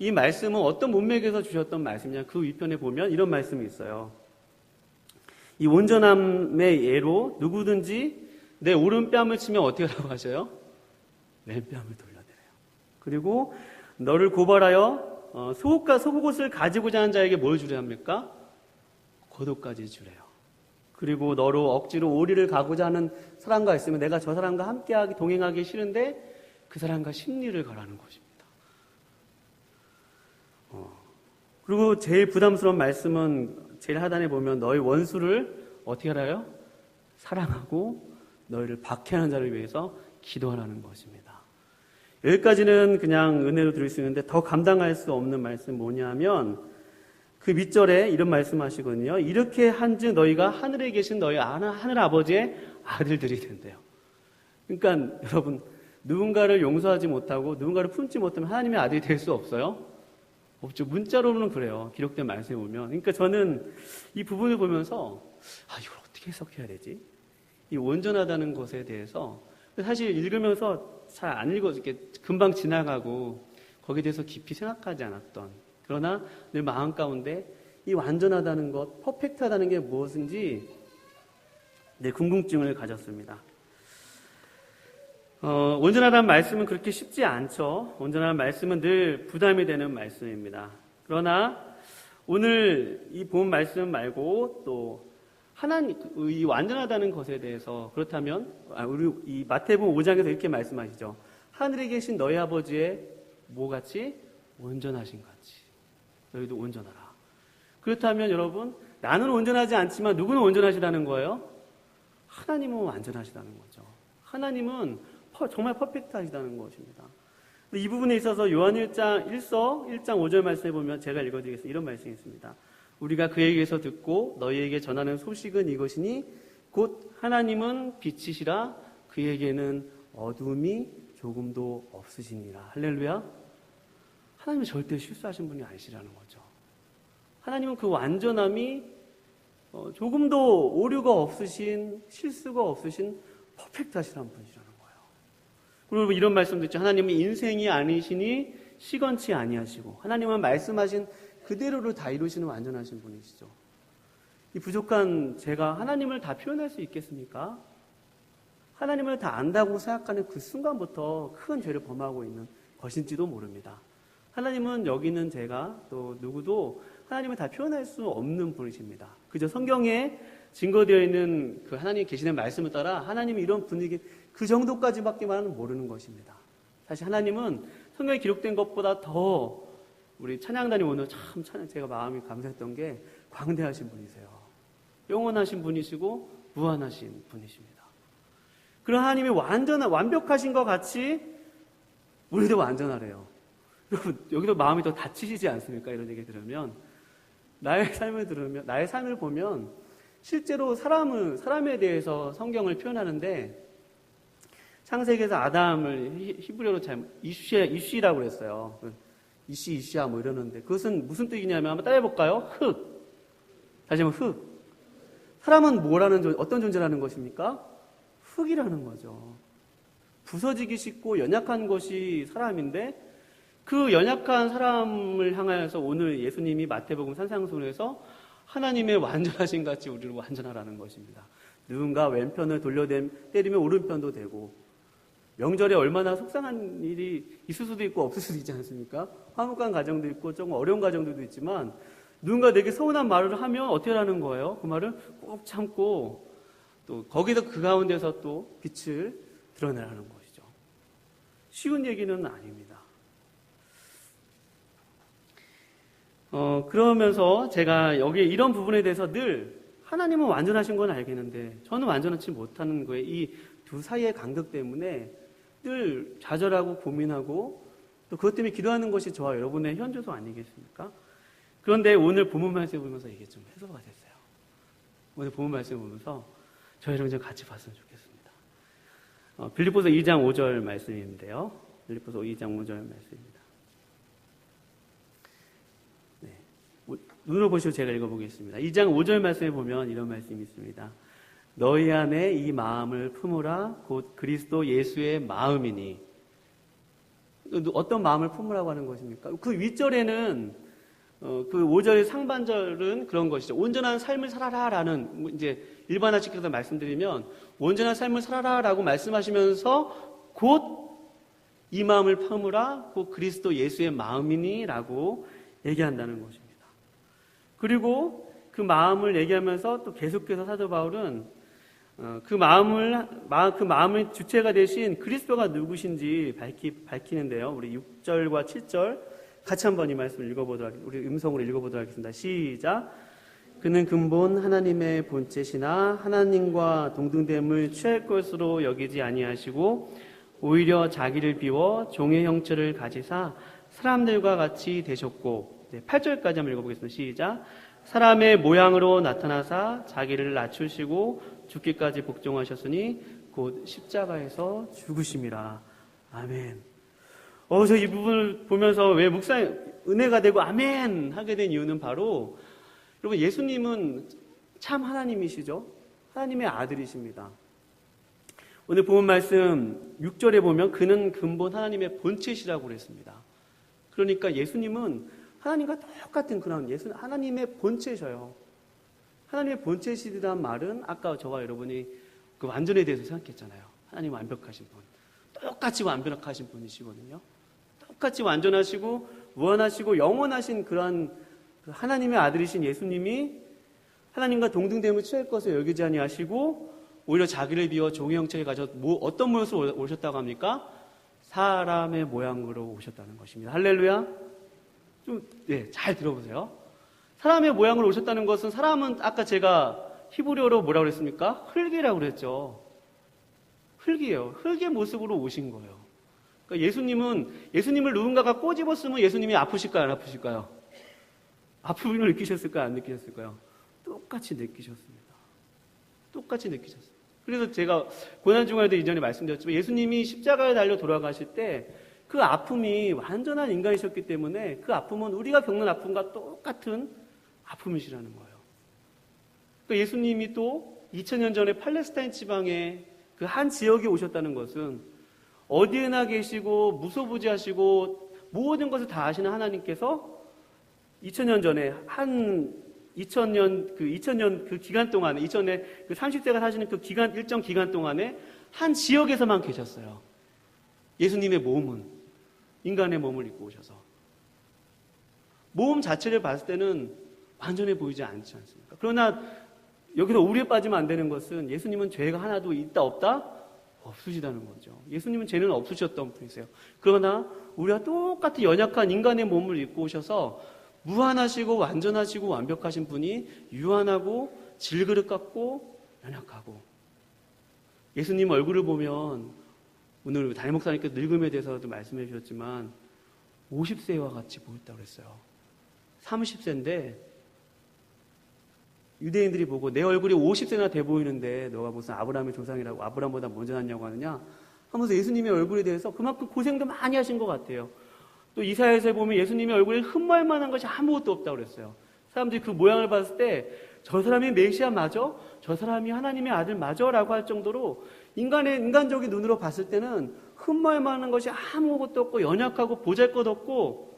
이 말씀은 어떤 문맥에서 주셨던 말씀이냐, 그 위편에 보면 이런 말씀이 있어요. 이 온전함의 예로 누구든지 내 오른뺨을 치면 어떻게 하라고 하셔요? 왼뺨을 돌려드려요. 그리고 너를 고발하여 속옷을 가지고자 하는 자에게 뭘 주려 합니까? 겉옷까지 주래요. 그리고 너로 억지로 오리를 가고자 하는 사람과 있으면 내가 저 사람과 함께하기 동행하기 싫은데 그 사람과 심리를 가라는 것입니다. 그리고 제일 부담스러운 말씀은 제일 하단에 보면 너희 원수를 어떻게 하라요? 사랑하고 너희를 박해하는 자를 위해서 기도하라는 것입니다. 여기까지는 그냥 은혜로 들을 수 있는데 더 감당할 수 없는 말씀 뭐냐면 그 밑절에 이런 말씀하시거든요. 이렇게 한즉 너희가 하늘에 계신 너희 하늘 아버지의 아들들이 된대요. 그러니까 여러분 누군가를 용서하지 못하고 누군가를 품지 못하면 하나님의 아들이 될 수 없어요? 없죠. 문자로는 그래요. 기록된 말씀에 보면. 그러니까 저는 이 부분을 보면서 이걸 어떻게 해석해야 되지? 이 온전하다는 것에 대해서 사실 읽으면서 잘 안 읽어 이렇게 금방 지나가고 거기에 대해서 깊이 생각하지 않았던, 그러나 내 마음 가운데 이 완전하다는 것, 퍼펙트하다는 게 무엇인지 내 궁금증을 가졌습니다. 온전하다는 말씀은 그렇게 쉽지 않죠. 온전한 말씀은 늘 부담이 되는 말씀입니다. 그러나 오늘 이 본 말씀 말고 또 하나님, 이 완전하다는 것에 대해서 그렇다면 우리 이 마태복음 5장에서 이렇게 말씀하시죠. 하늘에 계신 너희 아버지의 뭐같이? 온전하신 같이 너희도 온전하라. 그렇다면 여러분 나는 온전하지 않지만 누구는 온전하시다는 거예요? 하나님은 완전하시다는 거죠. 하나님은 정말 퍼펙트하시다는 것입니다. 이 부분에 있어서 요한 1장 5절 말씀에 보면 제가 읽어드리겠습니다. 이런 말씀이 있습니다. 우리가 그에게서 듣고 너희에게 전하는 소식은 이것이니 곧 하나님은 빛이시라 그에게는 어둠이 조금도 없으시니라. 할렐루야. 하나님은 절대 실수하신 분이 아니시라는 거죠. 하나님은 그 완전함이 조금도 오류가 없으신, 실수가 없으신 퍼펙트하시라는 분이시라는 거예요. 그리고 이런 말씀도 있죠. 하나님은 인생이 아니시니 시건치 아니하시고 하나님은 말씀하신 그대로를 다 이루시는 완전하신 분이시죠. 이 부족한 제가 하나님을 다 표현할 수 있겠습니까? 하나님을 다 안다고 생각하는 그 순간부터 큰 죄를 범하고 있는 것인지도 모릅니다. 하나님은 여기 있는 제가 또 누구도 하나님을 다 표현할 수 없는 분이십니다. 그저 성경에 증거되어 있는 그 하나님이 계시는 말씀을 따라 하나님이 이런 분위기 그 정도까지밖에만 모르는 것입니다. 사실 하나님은 성경에 기록된 것보다 더 우리 찬양단이 오늘 참 제가 마음이 감사했던 게 광대하신 분이세요. 영원하신 분이시고 무한하신 분이십니다. 그런 하나님이 완벽하신 것 같이 우리도 완전하래요. 여러분 여기도 마음이 더 다치시지 않습니까? 이런 얘기 들으면 나의 삶을 보면 실제로 사람에 대해서 성경을 표현하는데 창세기에서 아담을 히브리어로 이쉬라고 그랬어요. 이쉬야 뭐 이러는데 그것은 무슨 뜻이냐면 한번 따라해볼까요? 흙. 다시 한번 흙. 사람은 어떤 존재라는 것입니까? 흙이라는 거죠. 부서지기 쉽고 연약한 것이 사람인데 그 연약한 사람을 향하여서 오늘 예수님이 마태복음 산상수훈에서 하나님의 완전하신 같이 우리를 완전하라는 것입니다. 누군가 왼편을 때리면 오른편도 되고 명절에 얼마나 속상한 일이 있을 수도 있고 없을 수도 있지 않습니까? 화목한 가정도 있고 조금 어려운 가정들도 있지만 누군가 내게 서운한 말을 하면 어떻게 하는 거예요? 그 말을 꼭 참고 또 거기서 그 가운데서 또 빛을 드러내라는 것이죠. 쉬운 얘기는 아닙니다. 그러면서 제가 여기 이런 부분에 대해서 늘 하나님은 완전하신 건 알겠는데 저는 완전하지 못하는 거예요. 이 두 사이의 간극 때문에 늘 좌절하고 고민하고 또 그것 때문에 기도하는 것이 저와 여러분의 현주소 아니겠습니까? 그런데 오늘 본문 말씀을 보면서 이게 좀 해소가 됐어요. 오늘 본문 말씀을 보면서 저희 여러분 좀 같이 봤으면 좋겠습니다. 빌립보서 2장 5절 말씀인데요. 빌립보서 2장 5절 말씀입니다. 네. 눈으로 보시고 제가 읽어보겠습니다. 2장 5절 말씀에 보면 이런 말씀이 있습니다. 너희 안에 이 마음을 품으라 곧 그리스도 예수의 마음이니. 어떤 마음을 품으라고 하는 것입니까? 그 윗절에는 그 5절 상반절은 그런 것이죠. 온전한 삶을 살아라라는, 이제 일반화시켜서 말씀드리면 온전한 삶을 살아라라고 말씀하시면서 곧 이 마음을 품으라, 곧 그리스도 예수의 마음이니라고 얘기한다는 것입니다. 그리고 그 마음을 얘기하면서 또 계속해서 사도 바울은 그 마음의 주체가 되신 그리스도가 누구신지 밝히는데요. 우리 6절과 7절 같이 한번 이 말씀을 읽어보도록 하겠습니다. 우리 음성으로 읽어보도록 하겠습니다. 시작. 그는 근본 하나님의 본체시나 하나님과 동등됨을 취할 것으로 여기지 아니하시고 오히려 자기를 비워 종의 형체를 가지사 사람들과 같이 되셨고, 8절까지 한번 읽어보겠습니다. 시작. 사람의 모양으로 나타나사 자기를 낮추시고 죽기까지 복종하셨으니 곧 십자가에서 죽으심이라. 아멘. 저 이 부분을 보면서 왜 은혜가 되고 아멘 하게 된 이유는 바로, 여러분, 예수님은 참 하나님이시죠. 하나님의 아들이십니다. 오늘 본 말씀 6절에 보면 그는 근본 하나님의 본체시라고 그랬습니다. 그러니까 예수님은 하나님과 똑같은 그런 하나님의 본체셔요. 하나님의 본체시라는 말은 아까 저와 여러분이 그 완전에 대해서 생각했잖아요. 하나님 완벽하신 분. 똑같이 완벽하신 분이시거든요. 똑같이 완전하시고 무한하시고 영원하신 그런 하나님의 아들이신 예수님이 하나님과 동등됨을 취할 것을 여기지 아니하시고 오히려 자기를 비워 종의 형체를 가져 어떤 모습으로 오셨다고 합니까? 사람의 모양으로 오셨다는 것입니다. 할렐루야. 잘 들어보세요. 사람의 모양으로 오셨다는 것은, 사람은 아까 제가 히브리어로 뭐라고 그랬습니까? 흙이라고 그랬죠. 흙이에요. 흙의 모습으로 오신 거예요. 그러니까 예수님을 누군가가 꼬집었으면 예수님이 아프실까요? 안 아프실까요? 아픔을 느끼셨을까요? 안 느끼셨을까요? 똑같이 느끼셨습니다. 똑같이 느끼셨어요. 그래서 제가 고난주간에도 이전에 말씀드렸지만 예수님이 십자가에 달려 돌아가실 때 그 아픔이 완전한 인간이셨기 때문에 그 아픔은 우리가 겪는 아픔과 똑같은 아픔이시라는 거예요. 그러니까 예수님이 또 2000년 전에 팔레스타인 지방의 그 한 지역에 오셨다는 것은 어디에나 계시고 무소부지하시고 모든 것을 다 아시는 하나님께서 2000년 전에 2000년 그 기간 동안에 2000년 그 30세가 사시는 그 기간, 일정 기간 동안에 한 지역에서만 계셨어요. 예수님의 몸은 인간의 몸을 입고 오셔서 몸 자체를 봤을 때는 완전해 보이지 않지 않습니까? 그러나 여기서 오류에 빠지면 안 되는 것은 예수님은 죄가 하나도 있다 없다? 없으시다는 거죠. 예수님은 죄는 없으셨던 분이세요. 그러나 우리와 똑같은 연약한 인간의 몸을 입고 오셔서 무한하시고 완전하시고 완벽하신 분이 유한하고 질그릇 같고 연약하고, 예수님 얼굴을 보면 오늘 담임 목사님께서 늙음에 대해서도 말씀해 주셨지만 50세와 같이 보였다고 그랬어요. 30세인데 유대인들이 보고 내 얼굴이 50세나 돼 보이는데 너가 무슨 아브라함의 조상이라고 아브라함보다 먼저 났냐고 하느냐 하면서 예수님의 얼굴에 대해서 그만큼 고생도 많이 하신 것 같아요. 또 이사야서에 보면 예수님의 얼굴에 흠말 만한 것이 아무것도 없다고 그랬어요. 사람들이 그 모양을 봤을 때 저 사람이 메시아 맞아? 저 사람이 하나님의 아들 맞아? 라고 할 정도로 인간적인 눈으로 봤을 때는 흠말 만한 것이 아무것도 없고 연약하고 보잘것없고,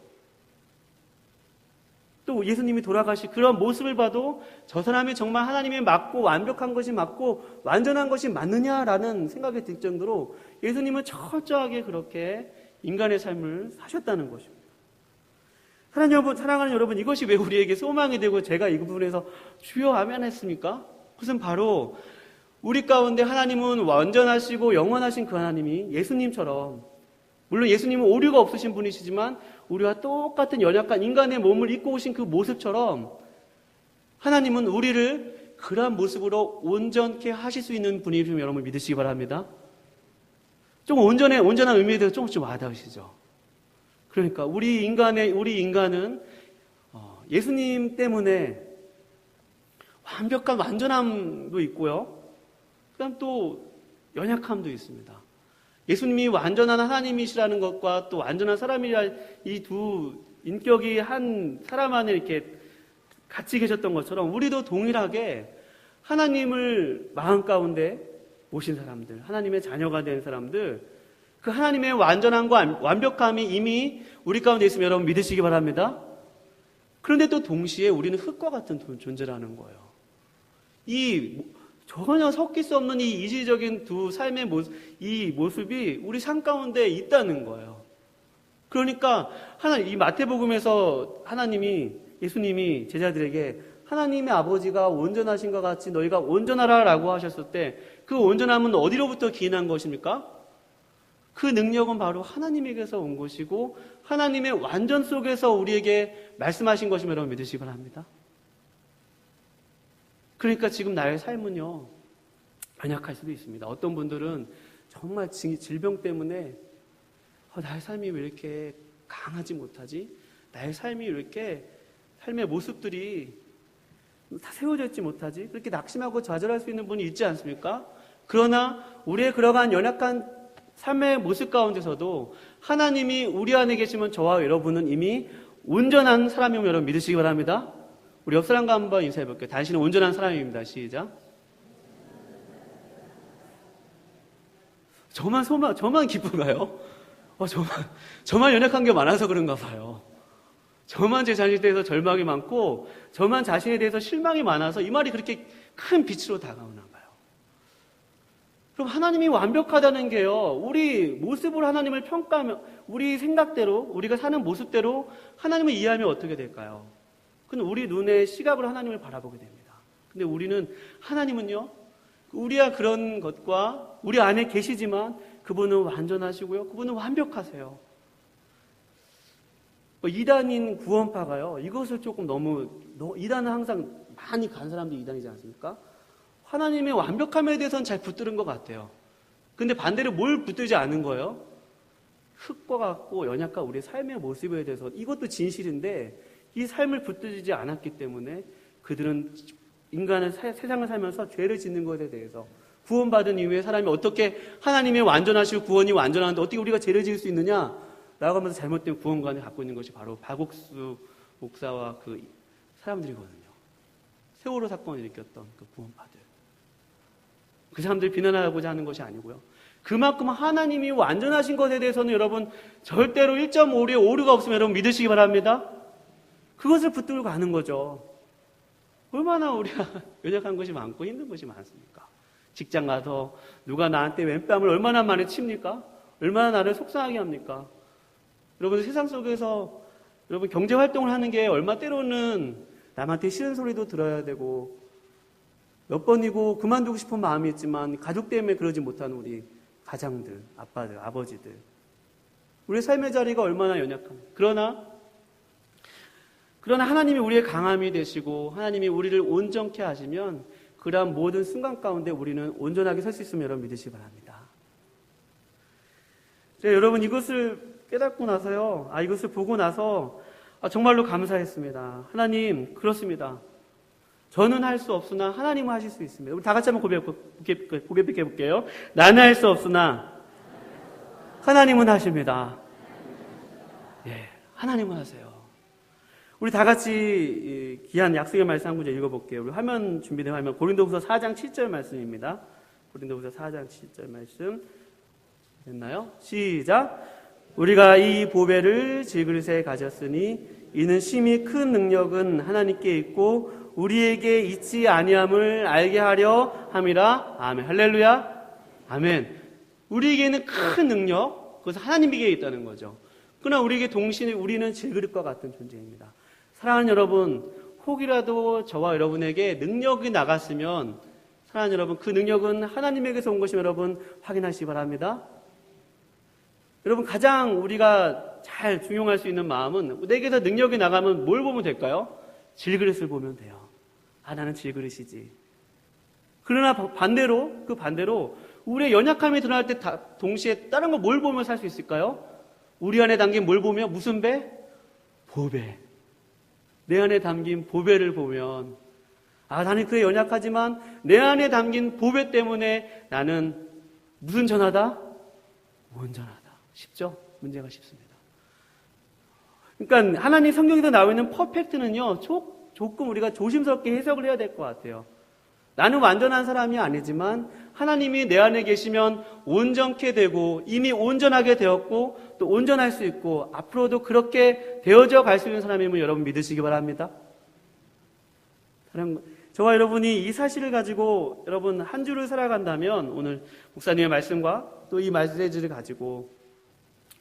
또 예수님이 돌아가시 그런 모습을 봐도 저 사람이 정말 하나님이 맞고 완벽한 것이 맞고 완전한 것이 맞느냐라는 생각이 들 정도로 예수님은 철저하게 그렇게 인간의 삶을 사셨다는 것입니다. 사랑하는 여러분, 이것이 왜 우리에게 소망이 되고 제가 이 부분에서 주여 아멘 했습니까? 그것은 바로 우리 가운데 하나님은 완전하시고 영원하신 그 하나님이 예수님처럼, 물론 예수님은 오류가 없으신 분이시지만 우리와 똑같은 연약한 인간의 몸을 입고 오신 그 모습처럼 하나님은 우리를 그러한 모습으로 온전케 하실 수 있는 분이심을 여러분 믿으시기 바랍니다. 좀 온전한 의미에 대해서 조금씩 와닿으시죠? 그러니까 우리 인간은 예수님 때문에 완벽한 완전함도 있고요. 그다음 또 연약함도 있습니다. 예수님이 완전한 하나님이시라는 것과 또 완전한 사람이라 이 두 인격이 한 사람 안에 이렇게 같이 계셨던 것처럼 우리도 동일하게 하나님을 마음 가운데 모신 사람들, 하나님의 자녀가 된 사람들, 그 하나님의 완전함과 완벽함이 이미 우리 가운데 있으면 여러분 믿으시기 바랍니다. 그런데 또 동시에 우리는 흙과 같은 존재라는 거예요. 전혀 섞일 수 없는 이 이질적인 두 삶의 이 모습이 우리 삶 가운데 있다는 거예요. 그러니까 이 마태복음에서 예수님이 제자들에게 하나님의 아버지가 온전하신 것 같이 너희가 온전하라라고 하셨을 때 그 온전함은 어디로부터 기인한 것입니까? 그 능력은 바로 하나님에게서 온 것이고 하나님의 완전 속에서 우리에게 말씀하신 것임을 여러분 믿으시기 바랍니다. 그러니까 지금 나의 삶은요, 연약할 수도 있습니다. 어떤 분들은 정말 질병 때문에 나의 삶이 왜 이렇게 강하지 못하지? 나의 삶이 왜 이렇게 삶의 모습들이 다 세워져 있지 못하지? 그렇게 낙심하고 좌절할 수 있는 분이 있지 않습니까? 그러나 우리의 그러한 연약한 삶의 모습 가운데서도 하나님이 우리 안에 계시면 저와 여러분은 이미 온전한 사람임을 여러분 믿으시기 바랍니다. 우리 옆 사람과 한번 인사해 볼게요. 당신은 온전한 사람입니다. 시작. 저만 기쁜가요? 저만 연약한 게 많아서 그런가 봐요. 저만 제 자신에 대해서 절망이 많고, 저만 자신에 대해서 실망이 많아서 이 말이 그렇게 큰 빛으로 다가오나 봐요. 그럼 하나님이 완벽하다는 게요, 우리 모습으로 하나님을 평가하면, 우리 생각대로, 우리가 사는 모습대로 하나님을 이해하면 어떻게 될까요? 그건 우리 눈의 시각으로 하나님을 바라보게 됩니다. 근데 하나님은요, 우리야 그런 것과 우리 안에 계시지만 그분은 완전하시고요, 그분은 완벽하세요. 이단인 구원파가요, 이것을 조금 이단은 항상 많이 간 사람들이 이단이지 않습니까? 하나님의 완벽함에 대해서는 잘 붙들은 것 같아요. 근데 반대로 뭘 붙들지 않은 거예요? 흙과 같고 연약한 우리의 삶의 모습에 대해서, 이것도 진실인데 이 삶을 붙들지 않았기 때문에 그들은 세상을 살면서 죄를 짓는 것에 대해서, 구원받은 이후에 사람이 어떻게 하나님의 완전하시고 구원이 완전한데 어떻게 우리가 죄를 지을 수 있느냐 라고 하면서 잘못된 구원관을 갖고 있는 것이 바로 박옥수 목사와 그 사람들이거든요. 세월호 사건을 일으켰던 그 구원파들. 그 사람들 비난하고자 하는 것이 아니고요, 그만큼 하나님이 완전하신 것에 대해서는 여러분 절대로 1.5류의 오류가 없으면 여러분 믿으시기 바랍니다. 그것을 붙들고 가는 거죠. 얼마나 우리가 연약한 것이 많고 힘든 것이 많습니까? 직장 가서 누가 나한테 왼뺨을 얼마나 많이 칩니까? 얼마나 나를 속상하게 합니까? 여러분, 세상 속에서 여러분 경제 활동을 하는 게 때로는 남한테 싫은 소리도 들어야 되고 몇 번이고 그만두고 싶은 마음이 있지만 가족 때문에 그러지 못하는 우리 가장들, 아빠들, 아버지들, 우리의 삶의 자리가 얼마나 연약합니까? 그러나 하나님이 우리의 강함이 되시고 하나님이 우리를 온전케 하시면 그러한 모든 순간 가운데 우리는 온전하게 설 수 있음을 여러분 믿으시기 바랍니다. 여러분, 이것을 깨닫고 나서요, 이것을 보고 나서 정말로 감사했습니다. 하나님, 그렇습니다. 저는 할 수 없으나 하나님은 하실 수 있습니다. 우리 다 같이 한번 고백해 볼게요. 나는 할 수 없으나 하나님은 하십니다. 예, 하나님은 하세요. 우리 다 같이 귀한 약속의 말씀 한 구절 읽어볼게요. 우리 화면 준비된 화면, 고린도후서 4장 7절 말씀입니다. 고린도후서 4장 7절 말씀 됐나요? 시작. 우리가 이 보배를 질그릇에 가졌으니 이는 심히 큰 능력은 하나님께 있고 우리에게 있지 아니함을 알게 하려 함이라. 아멘. 할렐루야. 아멘. 우리에게는 큰 능력, 그것은 하나님에게 있다는 거죠. 그러나 우리에게 동시에 우리는 질그릇과 같은 존재입니다. 사랑하는 여러분, 혹이라도 저와 여러분에게 능력이 나갔으면, 사랑하는 여러분, 그 능력은 하나님에게서 온 것임을 여러분 확인하시기 바랍니다. 여러분, 가장 우리가 잘 중용할 수 있는 마음은, 내게서 능력이 나가면 뭘 보면 될까요? 질그릇을 보면 돼요. 나는 질그릇이지. 그러나 그 반대로 우리의 연약함이 드러날 때 동시에 다른 거 뭘 보면 살 수 있을까요? 우리 안에 담긴 뭘 보면, 무슨 배? 보배. 내 안에 담긴 보배를 보면, 나는 그래 연약하지만 내 안에 담긴 보배 때문에 나는 무슨 전하다? 온전하다. 쉽죠? 문제가 쉽습니다. 그러니까 하나님 성경에서 나와 있는 퍼펙트는요, 조금 우리가 조심스럽게 해석을 해야 될 것 같아요. 나는 완전한 사람이 아니지만 하나님이 내 안에 계시면 온전케 되고 이미 온전하게 되었고 또 온전할 수 있고 앞으로도 그렇게 되어져 갈 수 있는 사람임을 여러분 믿으시기 바랍니다. 저와 여러분이 이 사실을 가지고 여러분 한 주를 살아간다면 오늘 목사님의 말씀과 또 이 메시지를 가지고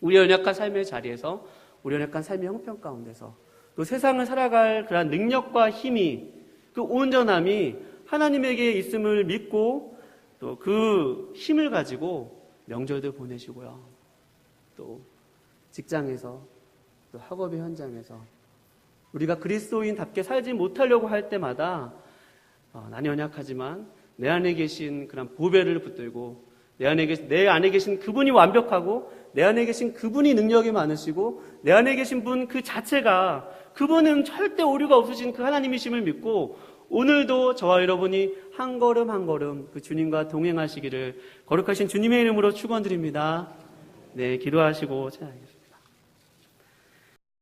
우리 연약한 삶의 자리에서 우리 연약한 삶의 형편 가운데서 또 세상을 살아갈 그런 능력과 힘이 그 온전함이 하나님에게 있음을 믿고 또 그 힘을 가지고 명절도 보내시고요. 또 직장에서 또 학업의 현장에서 우리가 그리스도인답게 살지 못하려고 할 때마다 나는 연약하지만 내 안에 계신 그런 보배를 붙들고 내 안에 계신 그분이 완벽하고 내 안에 계신 그분이 능력이 많으시고 내 안에 계신 분 그 자체가 그분은 절대 오류가 없으신 그 하나님이심을 믿고 오늘도 저와 여러분이 한 걸음 한 걸음 그 주님과 동행하시기를 거룩하신 주님의 이름으로 축원드립니다. 네, 기도하시고 찬양하겠습니다.